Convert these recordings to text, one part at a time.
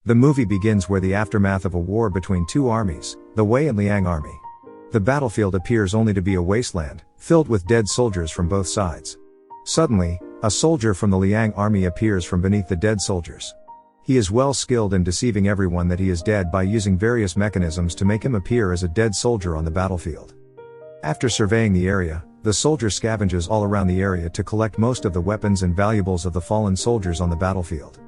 The movie begins where the aftermath of a war between two armies, the Wei and Liang army. The battlefield appears only to be a wasteland, filled with dead soldiers from both sides. Suddenly, a soldier from the Liang army appears from beneath the dead soldiers. He is well skilled in deceiving everyone that he is dead by using various mechanisms to make him appear as a dead soldier on the battlefield. After surveying the area, the soldier scavenges all around the area to collect most of the weapons and valuables of the fallen soldiers on the battlefield.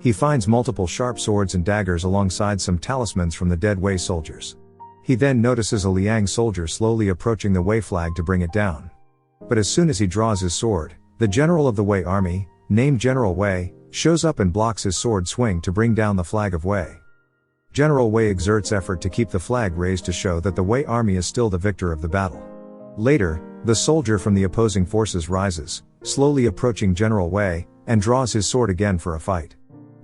He finds multiple sharp swords and daggers alongside some talismans from the dead Wei soldiers. He then notices a Liang soldier slowly approaching the Wei flag to bring it down. But as soon as he draws his sword, the general of the Wei army, named General Wei, shows up and blocks his sword swing to bring down the flag of Wei. General Wei exerts effort to keep the flag raised to show that the Wei army is still the victor of the battle. Later, the soldier from the opposing forces rises, slowly approaching General Wei, and draws his sword again for a fight.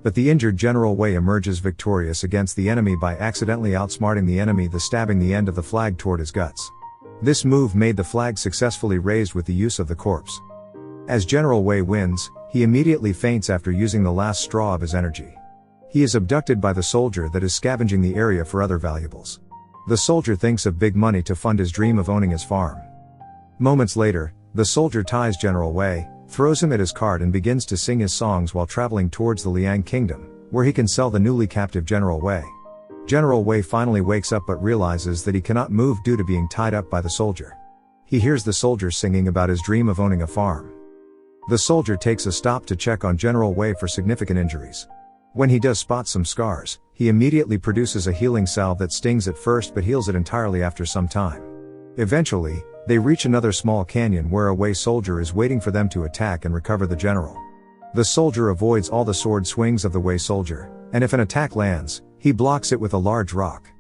But the injured General Wei emerges victorious against the enemy by accidentally outsmarting the enemy, stabbing the end of the flag toward his guts. This move made the flag successfully raised with the use of the corpse. As General Wei wins, he immediately faints after using the last straw of his energy. He is abducted by the soldier that is scavenging the area for other valuables. The soldier thinks of big money to fund his dream of owning his farm. Moments later, the soldier ties General Wei, throws him at his cart and begins to sing his songs while traveling towards the Liang kingdom, where he can sell the newly captive General Wei. General Wei finally wakes up but realizes that he cannot move due to being tied up by the soldier. He hears the soldier singing about his dream of owning a farm. The soldier takes a stop to check on General Wei for significant injuries. When he does spot some scars, he immediately produces a healing salve that stings at first but heals it entirely after some time. Eventually, they reach another small canyon where a Wei soldier is waiting for them to attack and recover the general. The soldier avoids all the sword swings of the Wei soldier, and if an attack lands, he blocks it with a large rock.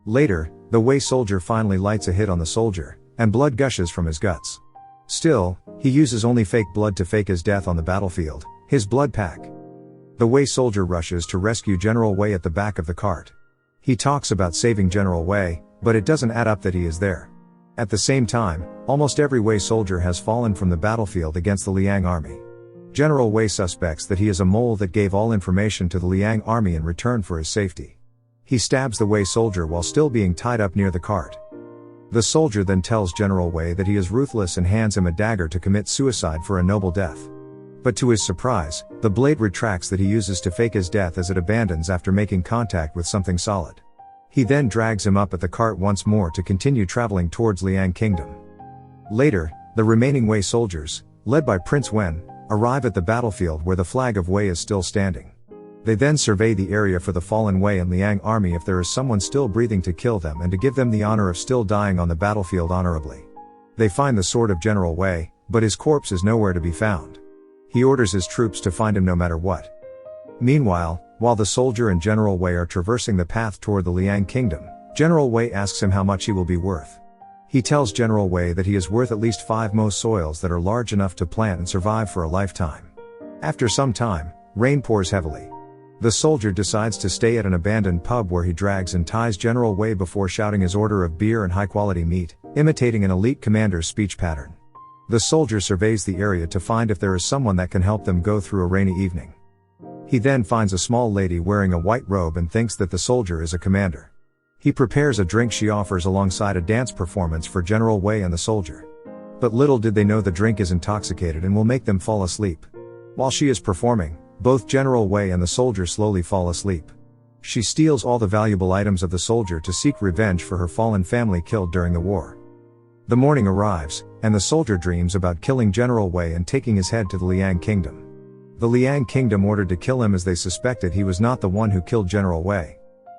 Later, the Wei soldier finally lights a hit on the soldier, and blood gushes from his guts. Still, he uses only fake blood to fake his death on the battlefield, his blood pack. The Wei soldier rushes to rescue General Wei at the back of the cart. He talks about saving General Wei, but it doesn't add up that he is there. At the same time, almost every Wei soldier has fallen from the battlefield against the Liang army. General Wei suspects that he is a mole that gave all information to the Liang army in return for his safety. He stabs the Wei soldier while still being tied up near the cart. The soldier then tells General Wei that he is ruthless and hands him a dagger to commit suicide for a noble death. But to his surprise, the blade retracts that he uses to fake his death as it abandons after making contact with something solid. He then drags him up at the cart once more to continue traveling towards Liang kingdom. Later, the remaining Wei soldiers, led by Prince Wen, arrive at the battlefield where the flag of Wei is still standing. They then survey the area for the fallen Wei and Liang army if there is someone still breathing to kill them and to give them the honor of still dying on the battlefield honorably. They find the sword of General Wei, but his corpse is nowhere to be found. He orders his troops to find him no matter what. Meanwhile, while the soldier and General Wei are traversing the path toward the Liang kingdom, General Wei asks him how much he will be worth. He tells General Wei that he is worth at least 5 mo soils that are large enough to plant and survive for a lifetime. After some time, rain pours heavily. The soldier decides to stay at an abandoned pub where he drags and ties General Wei before shouting his order of beer and high-quality meat, imitating an elite commander's speech pattern. The soldier surveys the area to find if there is someone that can help them go through a rainy evening. He then finds a small lady wearing a white robe and thinks that the soldier is a commander. He prepares a drink she offers alongside a dance performance for General Wei and the soldier. But little did they know the drink is intoxicated and will make them fall asleep. While she is performing, both General Wei and the soldier slowly fall asleep. She steals all the valuable items of the soldier to seek revenge for her fallen family killed during the war. The morning arrives, and the soldier dreams about killing General Wei and taking his head to the Liang kingdom. The Liang kingdom ordered to kill him as they suspected he was not the one who killed General Wei.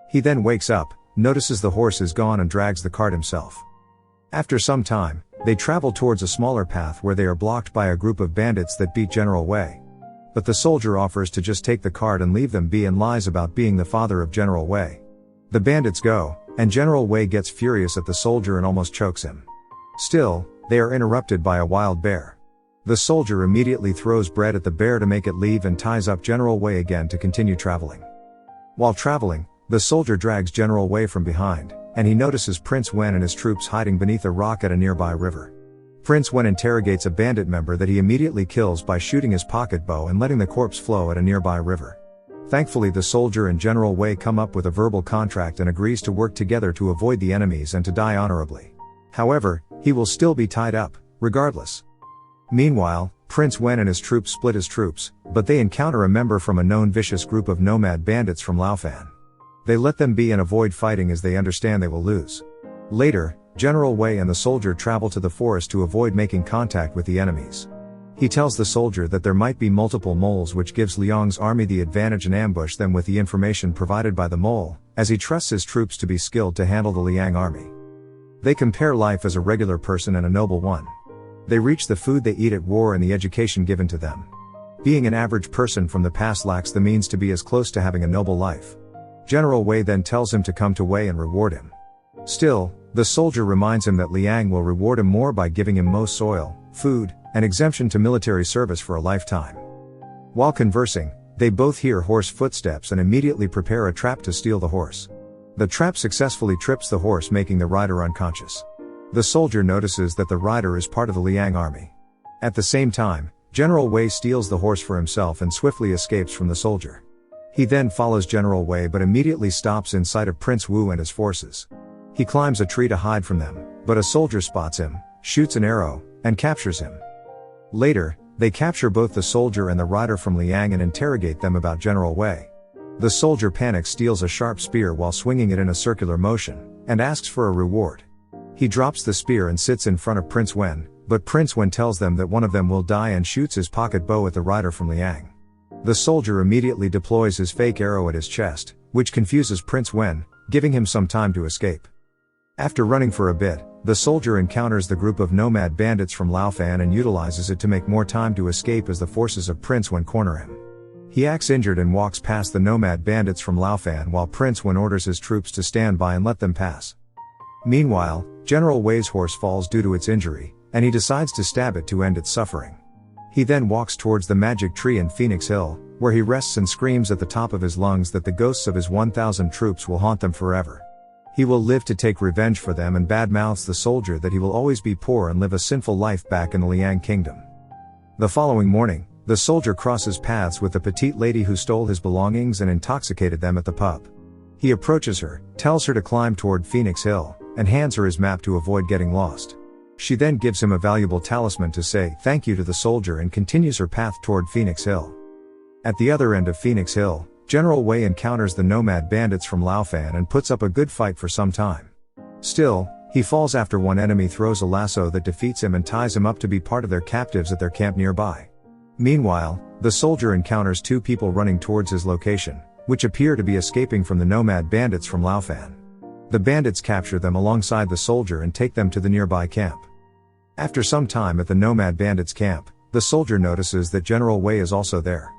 He then wakes up, notices the horse is gone and drags the cart himself. After some time, they travel towards a smaller path where they are blocked by a group of bandits that beat General Wei. But the soldier offers to just take the cart and leave them be and lies about being the father of General Wei. The bandits go, and General Wei gets furious at the soldier and almost chokes him. Still, they are interrupted by a wild bear. The soldier immediately throws bread at the bear to make it leave and ties up General Wei again to continue traveling. While traveling, the soldier drags General Wei from behind, and he notices Prince Wen and his troops hiding beneath a rock at a nearby river. Prince Wen interrogates a bandit member that he immediately kills by shooting his pocket bow and letting the corpse flow at a nearby river. Thankfully, the soldier and General Wei come up with a verbal contract and agrees to work together to avoid the enemies and to die honorably. However, he will still be tied up, regardless. Meanwhile, Prince Wen and his troops split his troops, but they encounter a member from a known vicious group of nomad bandits from Laofan. They let them be and avoid fighting as they understand they will lose. Later, General Wei and the soldier travel to the forest to avoid making contact with the enemies. He tells the soldier that there might be multiple moles, which gives Liang's army the advantage and ambush them with the information provided by the mole, as he trusts his troops to be skilled to handle the Liang army. They compare life as a regular person and a noble one. They reach the food they eat at war and the education given to them. Being an average person from the past lacks the means to be as close to having a noble life. General Wei then tells him to come to Wei and reward him. Still, the soldier reminds him that Liang will reward him more by giving him most soil, food, and exemption to military service for a lifetime. While conversing, they both hear horse footsteps and immediately prepare a trap to steal the horse. The trap successfully trips the horse, making the rider unconscious. The soldier notices that the rider is part of the Liang army. At the same time, General Wei steals the horse for himself and swiftly escapes from the soldier. He then follows General Wei but immediately stops in sight of Prince Wu and his forces. He climbs a tree to hide from them, but a soldier spots him, shoots an arrow, and captures him. Later, they capture both the soldier and the rider from Liang and interrogate them about General Wei. The soldier panics, steals a sharp spear while swinging it in a circular motion, and asks for a reward. He drops the spear and sits in front of Prince Wen, but Prince Wen tells them that one of them will die and shoots his pocket bow at the rider from Liang. The soldier immediately deploys his fake arrow at his chest, which confuses Prince Wen, giving him some time to escape. After running for a bit, the soldier encounters the group of nomad bandits from Laofan and utilizes it to make more time to escape as the forces of Prince Wen corner him. He acts injured and walks past the nomad bandits from Laofan while Prince Wen orders his troops to stand by and let them pass. Meanwhile, General Wei's horse falls due to its injury, and he decides to stab it to end its suffering. He then walks towards the magic tree in Phoenix Hill, where he rests and screams at the top of his lungs that the ghosts of his 1,000 troops will haunt them forever. He will live to take revenge for them and badmouths the soldier that he will always be poor and live a sinful life back in the Liang kingdom. The following morning, the soldier crosses paths with the petite lady who stole his belongings and intoxicated them at the pub. He approaches her, tells her to climb toward Phoenix Hill, and hands her his map to avoid getting lost. She then gives him a valuable talisman to say thank you to the soldier and continues her path toward Phoenix Hill. At the other end of Phoenix Hill, General Wei encounters the nomad bandits from Laofan and puts up a good fight for some time. Still, he falls after one enemy throws a lasso that defeats him and ties him up to be part of their captives at their camp nearby. Meanwhile, the soldier encounters two people running towards his location, which appear to be escaping from the nomad bandits from Laofan. The bandits capture them alongside the soldier and take them to the nearby camp. After some time at the nomad bandits' camp, the soldier notices that General Wei is also there.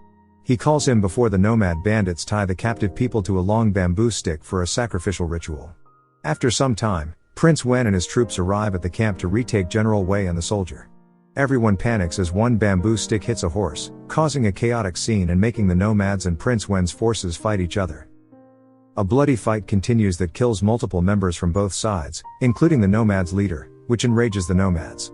He calls him before the nomad bandits tie the captive people to a long bamboo stick for a sacrificial ritual. After some time, Prince Wen and his troops arrive at the camp to retake General Wei and the soldier. Everyone panics as one bamboo stick hits a horse, causing a chaotic scene and making the nomads and Prince Wen's forces fight each other. A bloody fight continues that kills multiple members from both sides, including the nomads' leader, which enrages the nomads.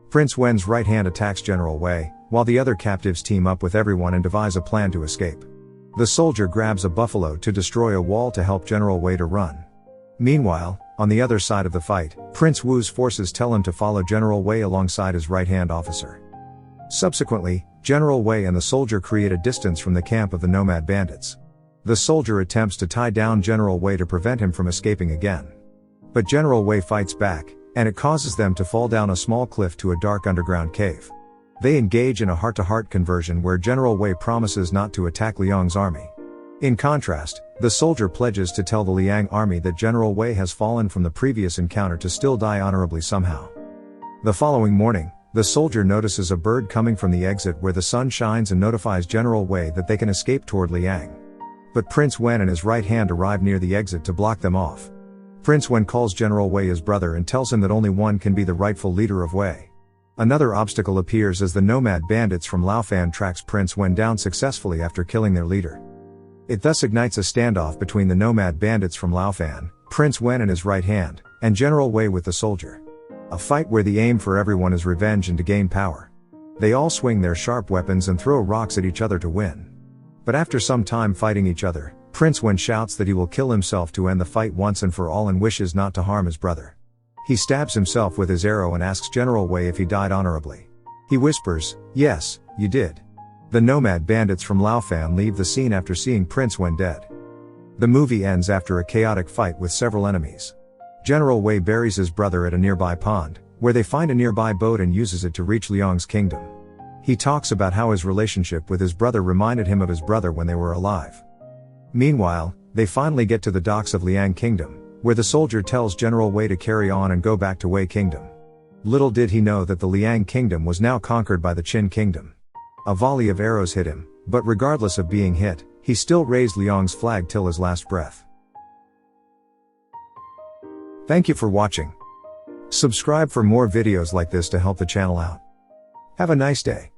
Prince Wen's right hand attacks General Wei, while the other captives team up with everyone and devise a plan to escape. The soldier grabs a buffalo to destroy a wall to help General Wei to run. Meanwhile, on the other side of the fight, Prince Wu's forces tell him to follow General Wei alongside his right-hand officer. Subsequently, General Wei and the soldier create a distance from the camp of the nomad bandits. The soldier attempts to tie down General Wei to prevent him from escaping again. But General Wei fights back, and it causes them to fall down a small cliff to a dark underground cave. They engage in a heart-to-heart conversion where General Wei promises not to attack Liang's army. In contrast, the soldier pledges to tell the Liang army that General Wei has fallen from the previous encounter to still die honorably somehow. The following morning, the soldier notices a bird coming from the exit where the sun shines and notifies General Wei that they can escape toward Liang. But Prince Wen and his right hand arrive near the exit to block them off. Prince Wen calls General Wei his brother and tells him that only one can be the rightful leader of Wei. Another obstacle appears as the nomad bandits from Laofan tracks Prince Wen down successfully after killing their leader. It thus ignites a standoff between the nomad bandits from Laofan, Prince Wen and his right hand, and General Wei with the soldier. A fight where the aim for everyone is revenge and to gain power. They all swing their sharp weapons and throw rocks at each other to win. But after some time fighting each other, Prince Wen shouts that he will kill himself to end the fight once and for all and wishes not to harm his brother. He stabs himself with his arrow and asks General Wei if he died honorably. He whispers, "Yes, you did." The nomad bandits from Laofan leave the scene after seeing Prince Wen dead. The movie ends after a chaotic fight with several enemies. General Wei buries his brother at a nearby pond, where they find a nearby boat and uses it to reach Liang's kingdom. He talks about how his relationship with his brother reminded him of his brother when they were alive. Meanwhile, they finally get to the docks of Liang Kingdom, where the soldier tells General Wei to carry on and go back to Wei Kingdom. Little did he know that the Liang Kingdom was now conquered by the Qin Kingdom. A volley of arrows hit him, but regardless of being hit, he still raised Liang's flag till his last breath. Thank you for watching. Subscribe for more videos like this to help the channel out. Have a nice day.